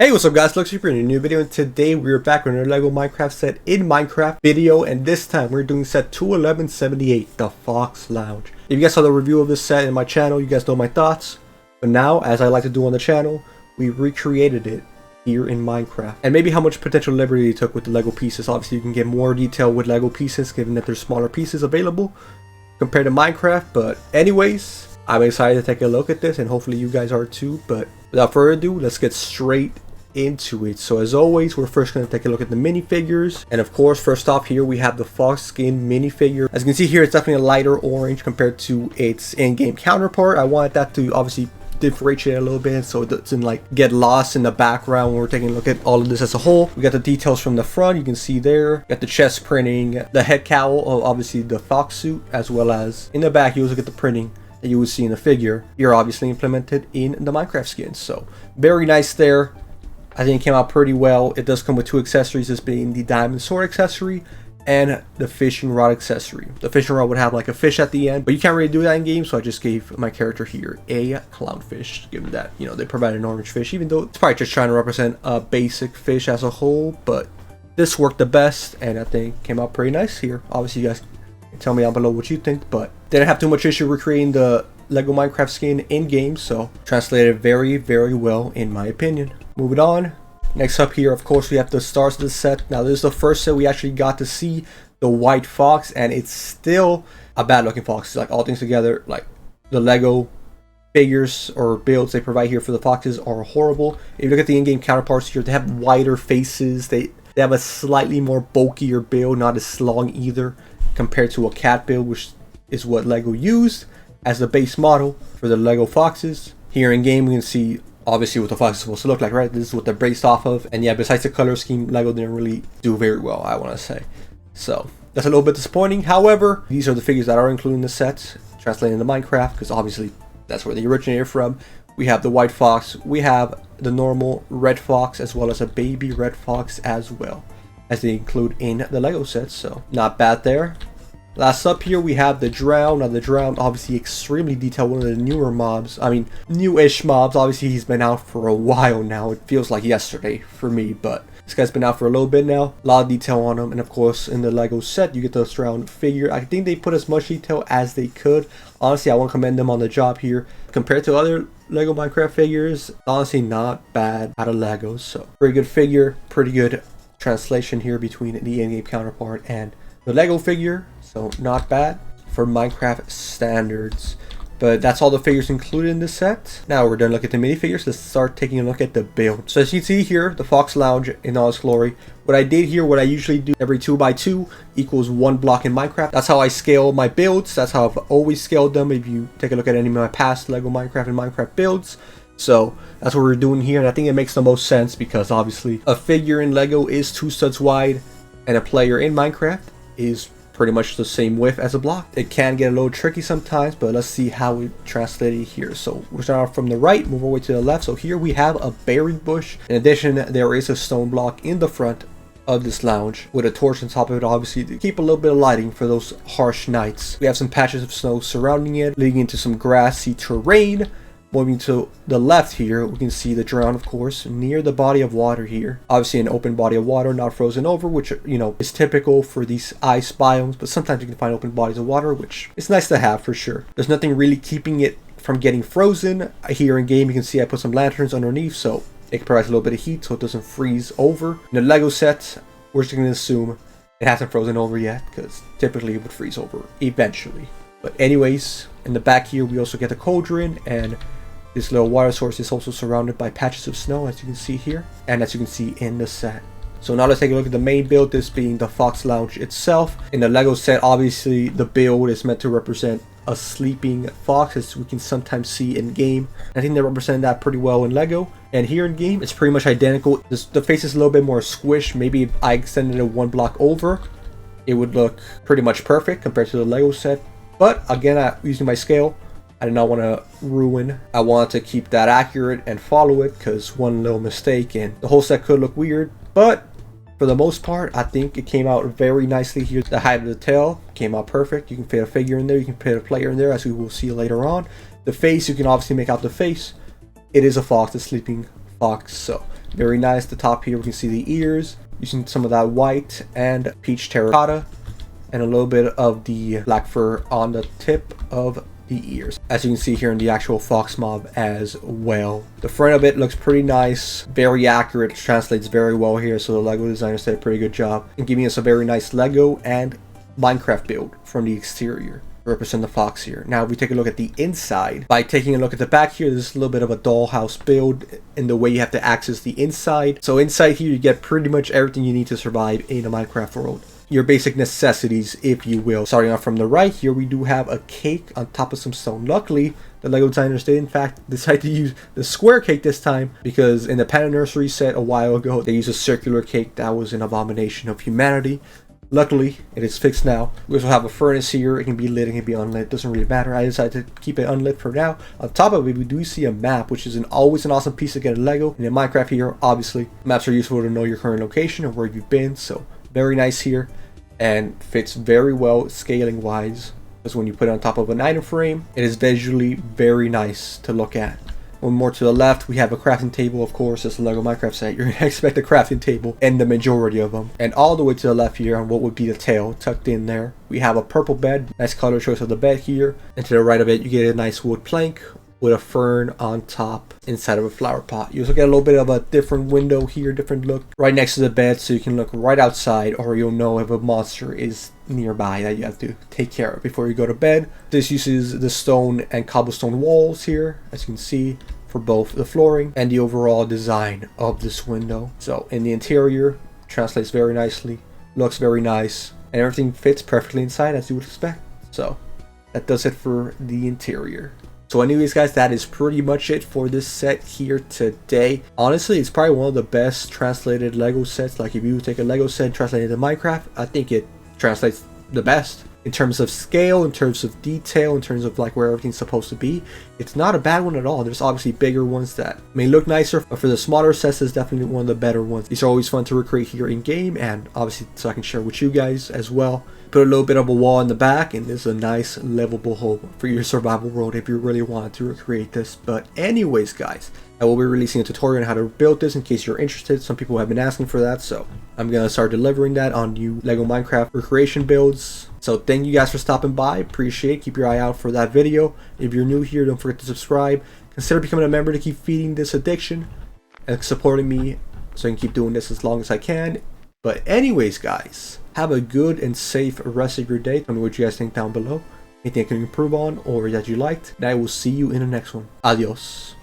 Hey, what's up guys, Luckz here for a new video, and today we're back with another LEGO Minecraft set in Minecraft video, and this time we're doing set 21178, the Fox Lounge. If you guys saw the review of this set in my channel, you guys know my thoughts, but now, as I like to do on the channel, we recreated it here in Minecraft. And maybe how much potential liberty you took with the LEGO pieces. Obviously you can get more detail with LEGO pieces given that there's smaller pieces available compared to Minecraft, but anyways, I'm excited to take a look at this and hopefully you guys are too. But without further ado, let's get straight into it. So as always, we're first going to take a look at the minifigures, and of course first off here we have the fox skin minifigure. As you can see here, it's definitely a lighter orange compared to its in-game counterpart. I wanted that to obviously differentiate a little bit so it doesn't like get lost in the background when we're taking a look at all of this as a whole. We got the details from the front, you can see there, got the chest printing, the head cowl of obviously the fox suit, as well as in the back you also get the printing that you would see in the figure. You're obviously implemented in the Minecraft skins, so very nice there. I think it came out pretty well. It does come with two accessories, this being the diamond sword accessory and the fishing rod accessory. The fishing rod would have like a fish at the end, but you can't really do that in game, so I just gave my character here a clownfish, given that, you know, they provided an orange fish, even though it's probably just trying to represent a basic fish as a whole, but this worked the best, and I think came out pretty nice here. Obviously, you guys can tell me down below what you think, but didn't have too much issue recreating the LEGO Minecraft skin in game, so translated very, very well in my opinion. Moving on, next up here, of course, we have the stars of the set. Now, this is the first set we actually got to see the white fox, and it's still a bad looking fox. Like, all things together, like the LEGO figures or builds they provide here for the foxes are horrible. If you look at the in-game counterparts here, they have wider faces. They have a slightly more bulkier build, not as long either, compared to a cat build, which is what LEGO used as the base model for the LEGO foxes. Here in game, we can see obviously what the fox is supposed to look like, right? This is what they're based off of. And yeah, besides the color scheme, LEGO didn't really do very well, I want to say. So that's a little bit disappointing. However, these are the figures that are included in the set, translated into Minecraft, because obviously that's where they originated from. We have the white fox, we have the normal red fox, as well as a baby red fox as well, as they include in the LEGO set. So not bad there. Last up here we have the drown. Now the drown, obviously extremely detailed, one of the newer mobs. I mean, newish mobs. Obviously he's been out for a while now. It feels like yesterday for me, but this guy's been out for a little bit now. A lot of detail on him, and of course in the LEGO set you get the drown figure. I think they put as much detail as they could. Honestly, I want to commend them on the job here. Compared to other LEGO Minecraft figures, honestly not bad out of LEGOs. So pretty good figure, pretty good translation here between the in-game counterpart and the LEGO figure. So not bad for Minecraft standards. But that's all the figures included in this set. Now we're done looking at the minifigures. Let's start taking a look at the build. So as you can see here, the Fox Lounge in all its glory. What I did here, what I usually do, every 2x2 equals 1 block in Minecraft. That's how I scale my builds. That's how I've always scaled them. If you take a look at any of my past LEGO Minecraft and Minecraft builds. So that's what we're doing here, and I think it makes the most sense because obviously a figure in LEGO is 2 studs wide, and a player in Minecraft is pretty much the same width as a block. It can get a little tricky sometimes, but let's see how we translate it here. So we're starting from the right, move our way to the left. So here we have a berry bush. In addition, there is a stone block in the front of this lounge with a torch on top of it, obviously to keep a little bit of lighting for those harsh nights. We have some patches of snow surrounding it, leading into some grassy terrain. Moving to the left here, we can see the drown, of course, near the body of water here. Obviously an open body of water, not frozen over, which, you know, is typical for these ice biomes, but sometimes you can find open bodies of water, which is nice to have for sure. There's nothing really keeping it from getting frozen. Here in game, you can see I put some lanterns underneath, so it provides a little bit of heat so it doesn't freeze over. In the LEGO set, we're just going to assume it hasn't frozen over yet, because typically it would freeze over eventually. But anyways, in the back here, we also get the cauldron, and this little water source is also surrounded by patches of snow, as you can see here, and as you can see in the set. So now let's take a look at the main build, this being the Fox Lounge itself. In the LEGO set, obviously the build is meant to represent a sleeping fox, as we can sometimes see in game. I think they represent that pretty well in LEGO. And here in game, it's pretty much identical. The face is a little bit more squished. Maybe if I extended it 1 block over, it would look pretty much perfect compared to the LEGO set. But again, using my scale, I did not want to ruin. I wanted to keep that accurate and follow it, because one little mistake and the whole set could look weird. But for the most part, I think it came out very nicely here. The height of the tail came out perfect. You can fit a figure in there, you can fit a player in there, as we will see later on. The face, you can obviously make out the face. It is a fox, a sleeping fox. So Very nice. The top here we can see the ears, using some of that white and peach terracotta, and a little bit of the black fur on the tip of the ears, as you can see here in the actual fox mob as well. The front of it looks pretty nice, very accurate, translates very well here, so the Lego designers did a pretty good job in giving us a very nice Lego and Minecraft build from the exterior. Represent the fox here. Now if we take a look at the inside, by taking a look at the back here, there's a little bit of a dollhouse build in the way you have to access the inside. So inside here you get pretty much everything you need to survive in a Minecraft world. Your basic necessities, if you will. Starting off from the right here, we do have a cake on top of some stone. Luckily, the Lego designers did in fact decide to use the square cake this time, because in the Panda Nursery set a while ago, they used a circular cake that was an abomination of humanity. Luckily, it is fixed now. We also have a furnace here. It can be lit, it can be unlit. Doesn't really matter. I decided to keep it unlit for now. On top of it, we do see a map, which is always an awesome piece to get in Lego. And in Minecraft here, obviously, maps are useful to know your current location and where you've been. So, very nice here. And fits very well scaling wise. Because when you put it on top of an item frame, it is visually very nice to look at. One more to the left, we have a crafting table. Of course, it's a Lego Minecraft set. You're going to expect a crafting table, and the majority of them. And all the way to the left here, on what would be the tail tucked in there, we have a purple bed. Nice color choice of the bed here. And to the right of it, you get a nice wood plank with a fern on top inside of a flower pot. You also get a little bit of a different window here, different look right next to the bed, so you can look right outside, or you'll know if a monster is nearby that you have to take care of before you go to bed. This uses the stone and cobblestone walls here, as you can see, for both the flooring and the overall design of this window. So in the interior, translates very nicely, looks very nice, and everything fits perfectly inside as you would expect. So that does it for the interior. So anyways guys, that is pretty much it for this set here today. Honestly, it's probably one of the best translated Lego sets. Like if you take a Lego set and translate it to Minecraft, I think it translates the best. In terms of scale, in terms of detail, in terms of like where everything's supposed to be, it's not a bad one at all. There's obviously bigger ones that may look nicer, but for the smaller sets, it's definitely one of the better ones. These are always fun to recreate here in game, and obviously so I can share with you guys as well. Put a little bit of a wall in the back, and there's a nice livable home for your survival world if you really want to recreate this. But anyways guys, I will be releasing a tutorial on how to build this in case you're interested. Some people have been asking for that, so I'm going to start delivering that on new Lego Minecraft recreation builds. So thank you guys for stopping by. Appreciate it. Keep your eye out for that video. If you're new here, don't forget to subscribe. Consider becoming a member to keep feeding this addiction and supporting me so I can keep doing this as long as I can. But anyways guys, have a good and safe rest of your day. Tell me what you guys think down below. Anything I can improve on or that you liked. And I will see you in the next one. Adios.